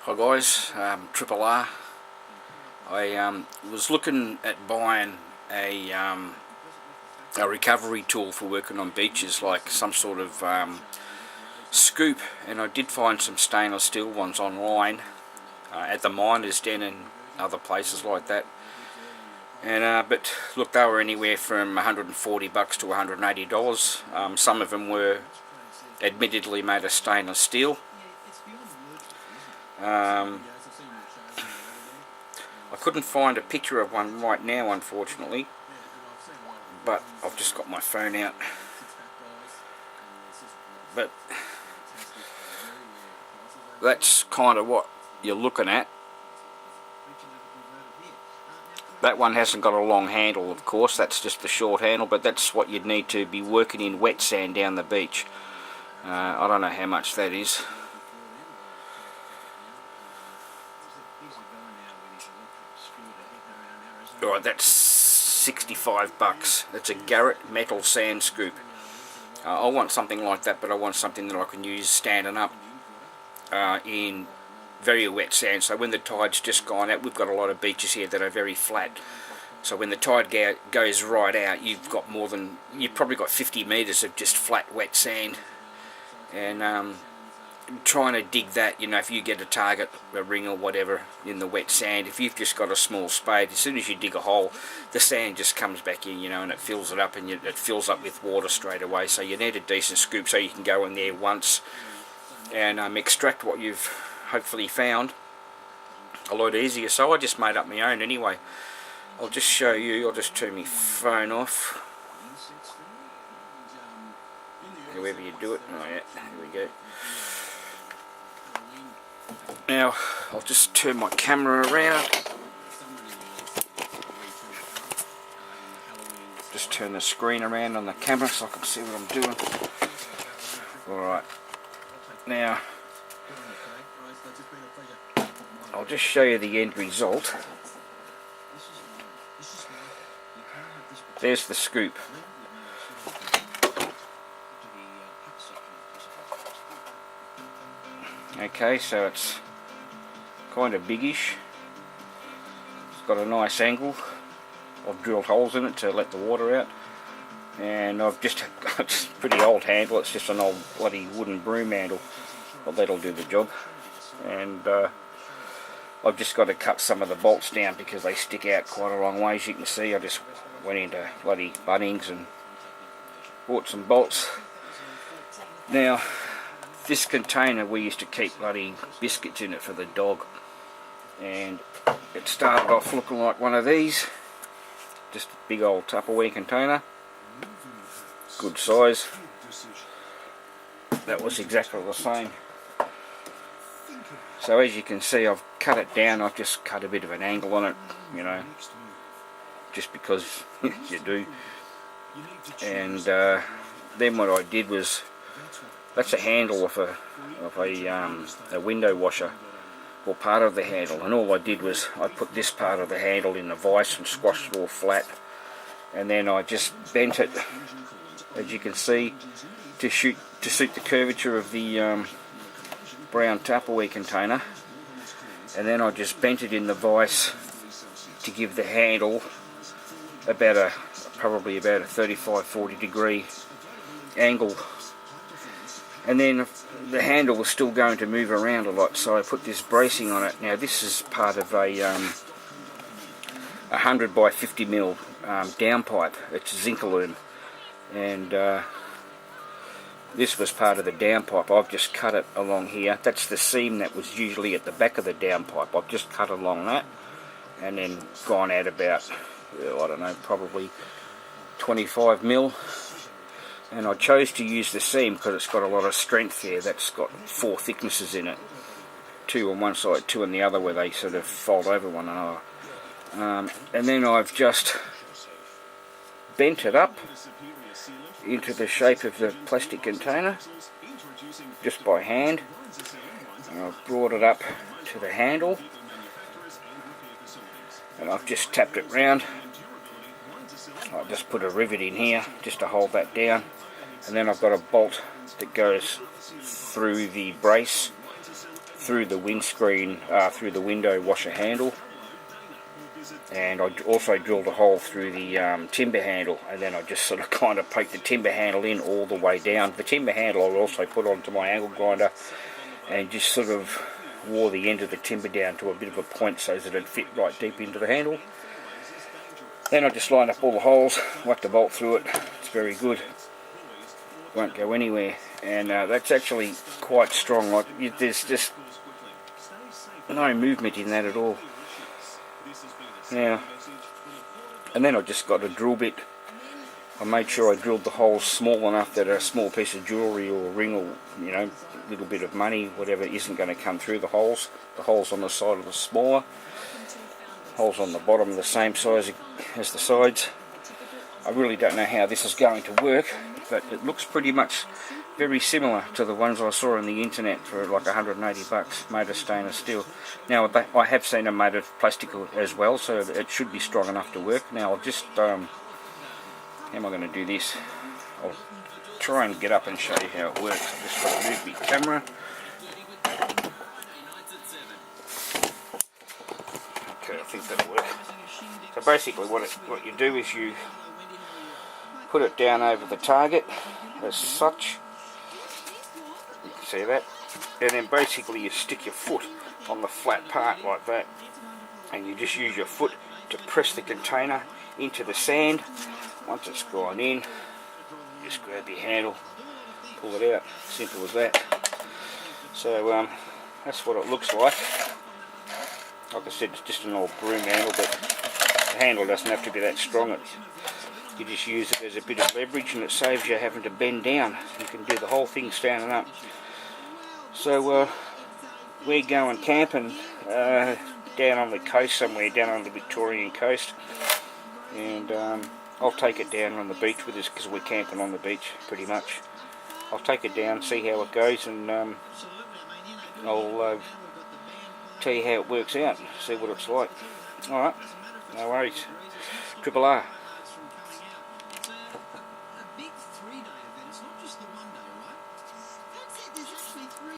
Hi guys, Triple R. I was looking at buying a recovery tool for working on beaches, like some sort of scoop, and I did find some stainless steel ones online at the Miners Den and other places like that. And but look, they were anywhere from $140 to $180. Some of them were admittedly made of stainless steel. I couldn't find a picture of one right now, unfortunately, but I've just got my phone out. But that's kind of what you're looking at. That one hasn't got a long handle, of course, that's just the short handle, but that's what you'd need to be working in wet sand down the beach. I don't know how much that is. Alright, that's $65. That's a Garrett metal sand scoop. I want something like that, but I want something that I can use standing up in very wet sand. So when the tide's just gone out, we've got a lot of beaches here that are very flat. So when the tide goes right out, you've probably got 50 metres of just flat wet sand. And trying to dig that, you know, if you get a target, a ring or whatever in the wet sand, if you've just got a small spade, as soon as you dig a hole, the sand just comes back in, you know, and it fills it up, and it fills up with water straight away. So you need a decent scoop so you can go in there once and extract what you've hopefully found a lot easier. So I just made up my own anyway. I'll just show you. I'll just turn my phone off, however you do it. Oh yeah, here we go. Now I'll just turn my camera around. Just turn the screen around on the camera so I can see what I'm doing. Alright, now I'll just show you the end result. There's the scoop. Okay, so it's kind of biggish. It's got a nice angle. I've drilled holes in it to let the water out, and I've just got a pretty old handle. It's just an old bloody wooden broom handle, but that'll do the job. And I've just got to cut some of the bolts down because they stick out quite a long way. As you can see, I just went into bloody Bunnings and bought some bolts. Now, this container, we used to keep bloody biscuits in it for the dog, and it started off looking like one of these, just a big old Tupperware container, good size. That was exactly the same. So as you can see, I've cut it down. I've just cut a bit of an angle on it, you know, just because you do. And then what I did was, that's a handle of a window washer, or part of the handle, and all I did was I put this part of the handle in the vise and squashed it all flat, and then I just bent it, as you can see, to suit the curvature of the brown Tupperware container, and then I just bent it in the vise to give the handle probably about a 35-40 degree angle. And then the handle was still going to move around a lot, so I put this bracing on it. Now this is part of a 100 by 50 mil downpipe. It's zinc aluminum, and this was part of the downpipe. I've just cut it along here. That's the seam that was usually at the back of the downpipe. I've just cut along that, and then gone out about, I don't know, probably 25 mil. And I chose to use the seam because it's got a lot of strength there. That's got 4 thicknesses in it. 2 on one side, 2 on the other, where they sort of fold over one another. And then I've just bent it up into the shape of the plastic container, just by hand. And I've brought it up to the handle, and I've just tapped it round. I just put a rivet in here just to hold that down, and then I've got a bolt that goes through the brace through the windscreen, through the window washer handle, and I also drilled a hole through the timber handle, and then I just sort of kind of poked the timber handle in all the way down. The timber handle I also put onto my angle grinder and just sort of wore the end of the timber down to a bit of a point so that it'd fit right deep into the handle. Then I just lined up all the holes, whacked a bolt through it. It's very good, won't go anywhere, and that's actually quite strong. Like, there's just no movement in that at all. Now, and then I just got a drill bit. I made sure I drilled the holes small enough that a small piece of jewellery or ring or, you know, little bit of money, whatever, isn't going to come through the holes. The holes on the side are the smaller. Holes on the bottom are the same size as the sides. I really don't know how this is going to work, but it looks pretty much very similar to the ones I saw on the internet for like 180 bucks, made of stainless steel. Now I have seen them made of plastic as well, so it should be strong enough to work. Now I'll just, how am I going to do this? I'll try and get up and show you how it works. I've just got to move my camera. Okay, I think that'll work. So basically what you do is you put it down over the target as such. You can see that. And then basically you stick your foot on the flat part like that, and you just use your foot to press the container into the sand. Once it's gone in, just grab your handle, pull it out. Simple as that. So that's what it looks like. Like I said, it's just an old broom handle, but the handle doesn't have to be that strong. You just use it as a bit of leverage, and it saves you having to bend down. You can do the whole thing standing up. So we're going camping down on the coast somewhere, down on the Victorian coast, and I'll take it down on the beach with us because we're camping on the beach pretty much. I'll take it down, see how it goes, and I'll tell you how it works out, see what it's like. Alright, no worries. Triple R.